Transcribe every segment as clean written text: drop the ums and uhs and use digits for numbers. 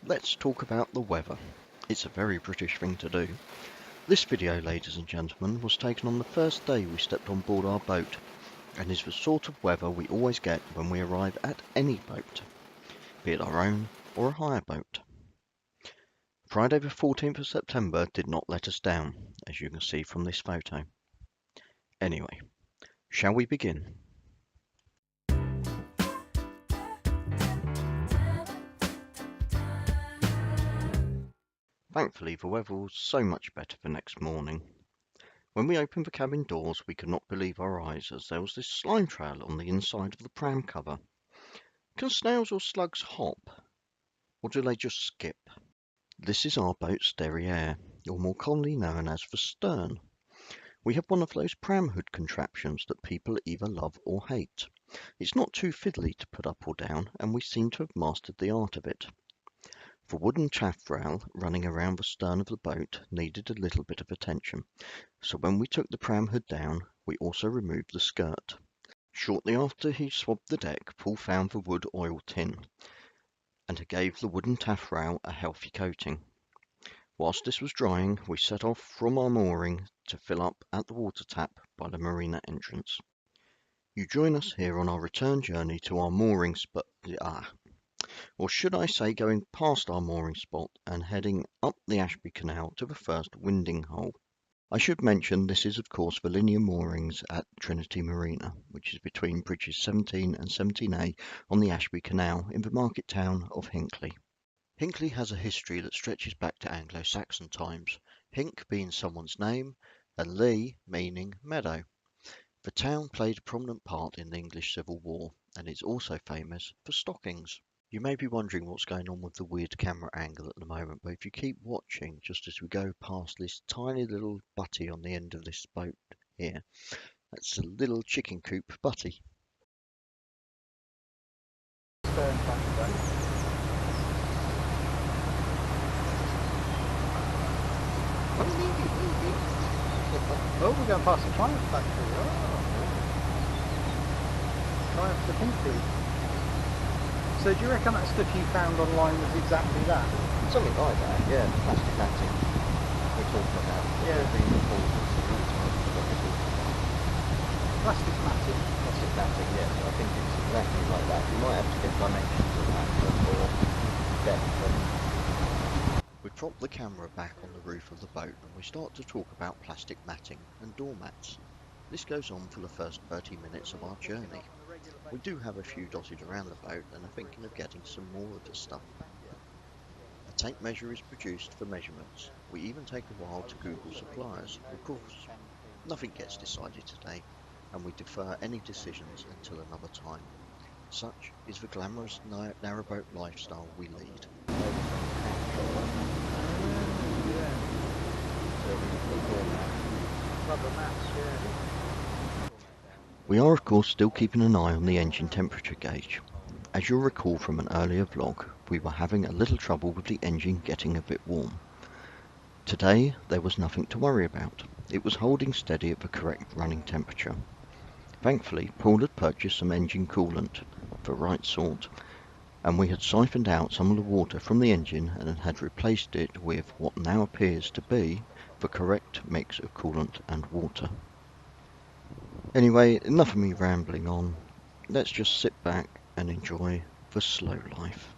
Let's talk about the weather. It's a very British thing to do. This video, ladies and gentlemen, was taken on the first day we stepped on board our boat, and is the sort of weather we always get when we arrive at any boat, be it our own or a hire boat. Friday the 14th of September did not let us down, as you can see from this photo. Anyway, shall we begin? Thankfully, the weather was so much better the next morning. When we opened the cabin doors, we could not believe our eyes, as there was this slime trail on the inside of the pram cover. Can snails or slugs hop? Or do they just skip? This is our boat's derriere, or more commonly known as the stern. We have one of those pram hood contraptions that people either love or hate. It's not too fiddly to put up or down, and we seem to have mastered the art of it. The wooden taffrail running around the stern of the boat needed a little bit of attention, so when we took the pram hood down, we also removed the skirt. Shortly after he swabbed the deck, Paul found the wood oil tin, and gave the wooden taffrail a healthy coating. Whilst this was drying, we set off from our mooring to fill up at the water tap by the marina entrance. You join us here on our return journey to our mooring spot, or should I say going past our mooring spot and heading up the Ashby Canal to the first winding hole. I should mention this is of course the linear moorings at Trinity Marina, which is between bridges 17 and 17A on the Ashby Canal in the market town of Hinckley. Hinckley has a history that stretches back to Anglo-Saxon times, Hink being someone's name and Lee meaning meadow. The town played a prominent part in the English Civil War and is also famous for stockings. You may be wondering what's going on with the weird camera angle at the moment, but if you keep watching just as we go past this tiny little butty on the end of this boat here, that's a little chicken coop butty. Oh, we're going past the Triumph factory. Oh, Triumph the Hinckley. So do you reckon that stuff you found online was exactly that? Something like that, yeah, the plastic matting we're talking about. Yeah. Being important to the automotive. Plastic matting. Plastic matting, yes, I think it's exactly like that. You might have to get dimensions of that for depth. We prop the camera back on the roof of the boat and we start to talk about plastic matting and doormats. This goes on for the first 30 minutes of our journey. We do have a few dotted around the boat and are thinking of getting some more of this stuff. A tape measure is produced for measurements. We even take a while to Google suppliers. Of course, nothing gets decided today, and we defer any decisions until another time. Such is the glamorous narrowboat lifestyle we lead. Rubber mats, yeah. We are of course still keeping an eye on the engine temperature gauge. As you'll recall from an earlier vlog, we were having a little trouble with the engine getting a bit warm. Today there was nothing to worry about. It was holding steady at the correct running temperature. Thankfully, Paul had purchased some engine coolant, the right sort, and we had siphoned out some of the water from the engine and had replaced it with what now appears to be the correct mix of coolant and water. Anyway, enough of me rambling on. Let's just sit back and enjoy the slow life.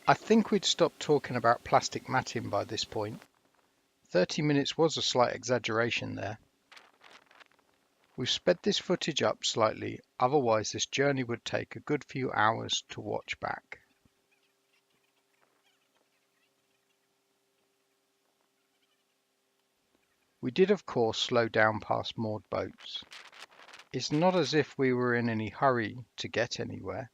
I think we'd stopped talking about plastic matting by this point. 30 minutes was a slight exaggeration there. We've sped this footage up slightly, otherwise this journey would take a good few hours to watch back. We did of course slow down past moored boats. It's not as if we were in any hurry to get anywhere.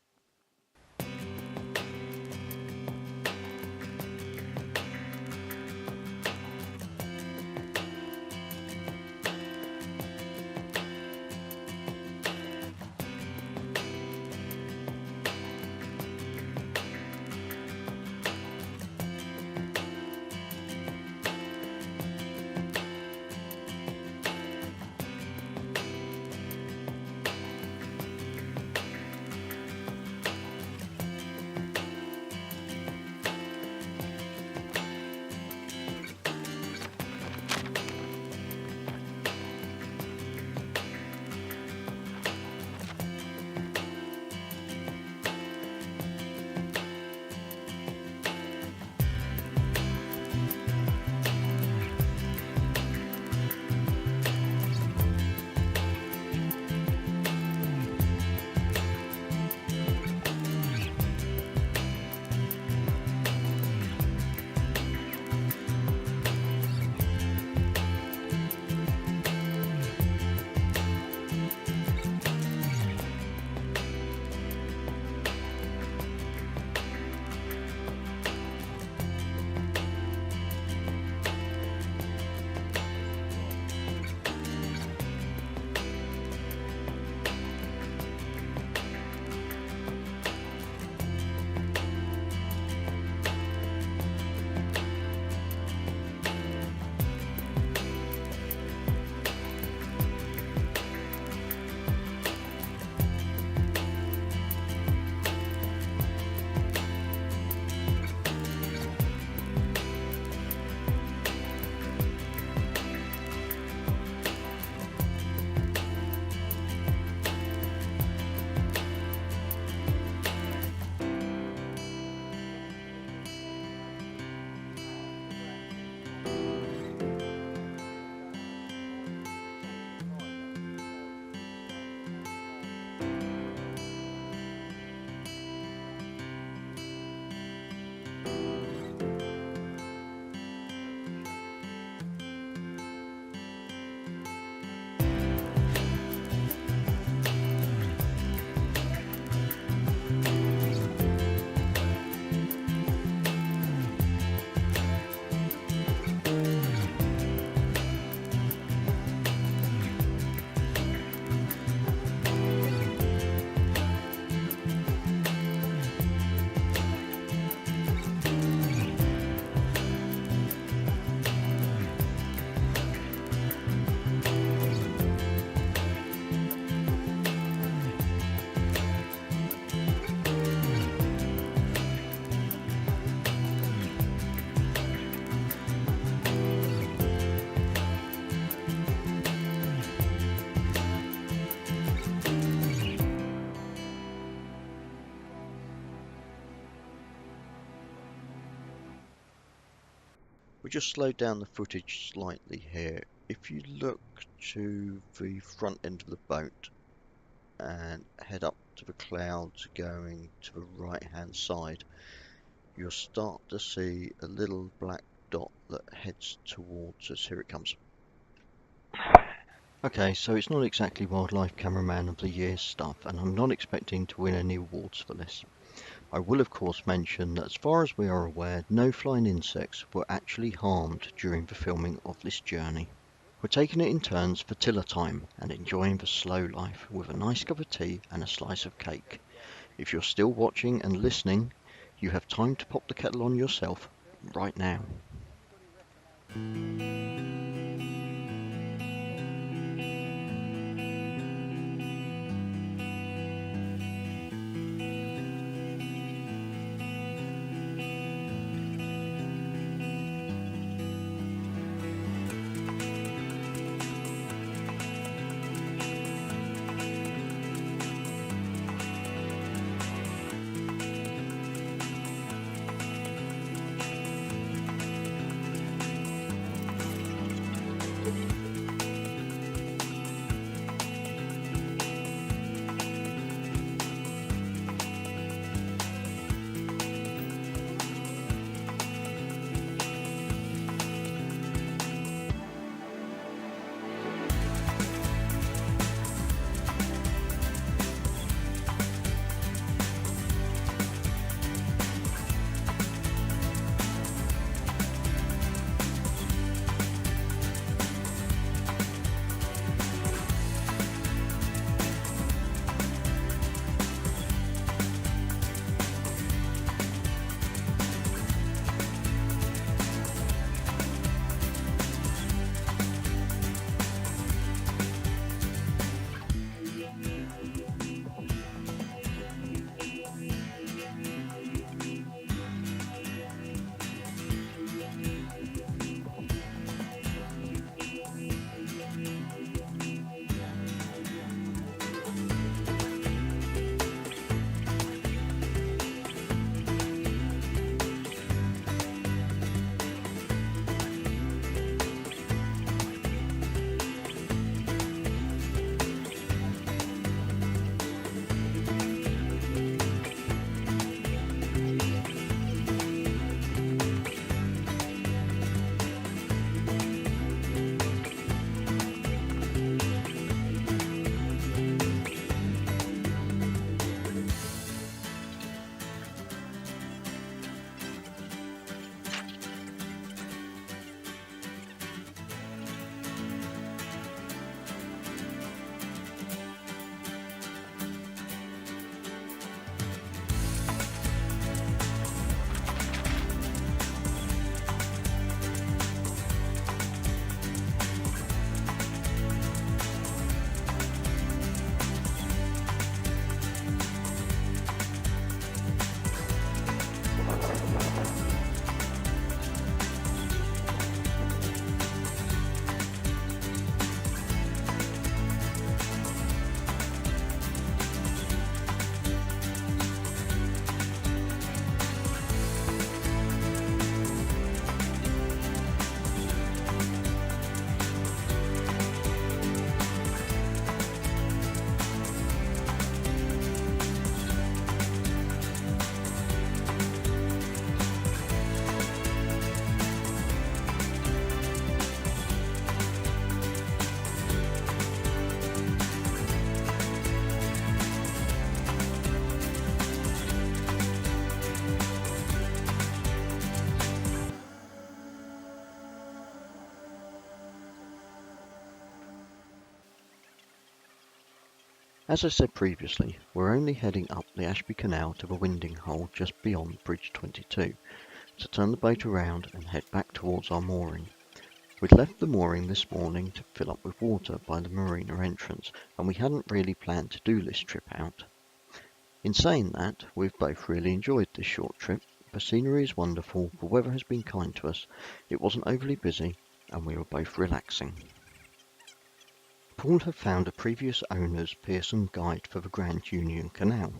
We just slowed down the footage slightly here. If you look to the front end of the boat and head up to the clouds going to the right hand side, you'll start to see a little black dot that heads towards us. Here it comes. Okay, so it's not exactly Wildlife Cameraman of the Year stuff, and I'm not expecting to win any awards for this. I will of course mention that as far as we are aware, no flying insects were actually harmed during the filming of this journey. We're taking it in turns for tiller time and enjoying the slow life with a nice cup of tea and a slice of cake. If you're still watching and listening, you have time to pop the kettle on yourself right now. As I said previously, we're only heading up the Ashby Canal to the winding hole just beyond Bridge 22 to turn the boat around and head back towards our mooring. We'd left the mooring this morning to fill up with water by the marina entrance, and we hadn't really planned to do this trip out. In saying that, we've both really enjoyed this short trip. The scenery is wonderful, the weather has been kind to us, it wasn't overly busy, and we were both relaxing. Paul had found a previous owner's Pearson guide for the Grand Union Canal,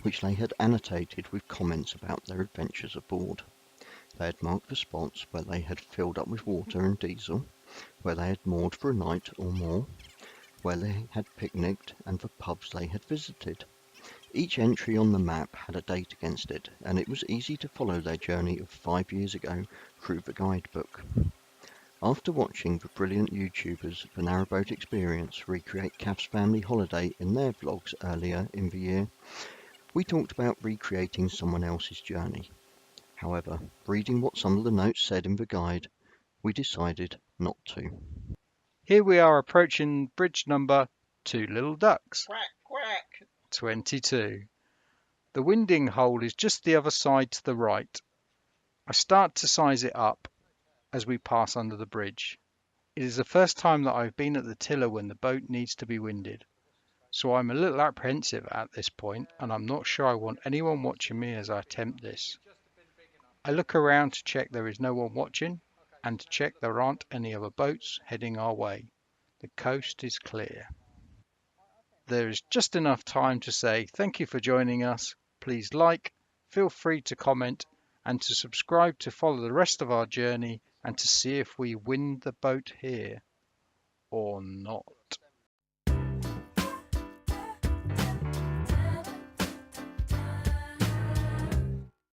which they had annotated with comments about their adventures aboard. They had marked the spots where they had filled up with water and diesel, where they had moored for a night or more, where they had picnicked, and the pubs they had visited. Each entry on the map had a date against it, and it was easy to follow their journey of 5 years ago through the guidebook. After watching the brilliant YouTubers The Narrowboat Experience recreate Kath's family holiday in their vlogs earlier in the year, we talked about recreating someone else's journey. However, reading what some of the notes said in the guide, we decided not to. Here we are approaching bridge number 2 Little Ducks, Quack, quack. 22. The winding hole is just the other side to the right. I start to size it up as we pass under the bridge. It is the first time that I've been at the tiller when the boat needs to be winded, so I'm a little apprehensive at this point, and I'm not sure I want anyone watching me as I attempt this. I look around to check there is no one watching, and to check there aren't any other boats heading our way. The coast is clear. There is just enough time to say thank you for joining us. Please like, feel free to comment, and to subscribe to follow the rest of our journey and to see if we win the boat here or not.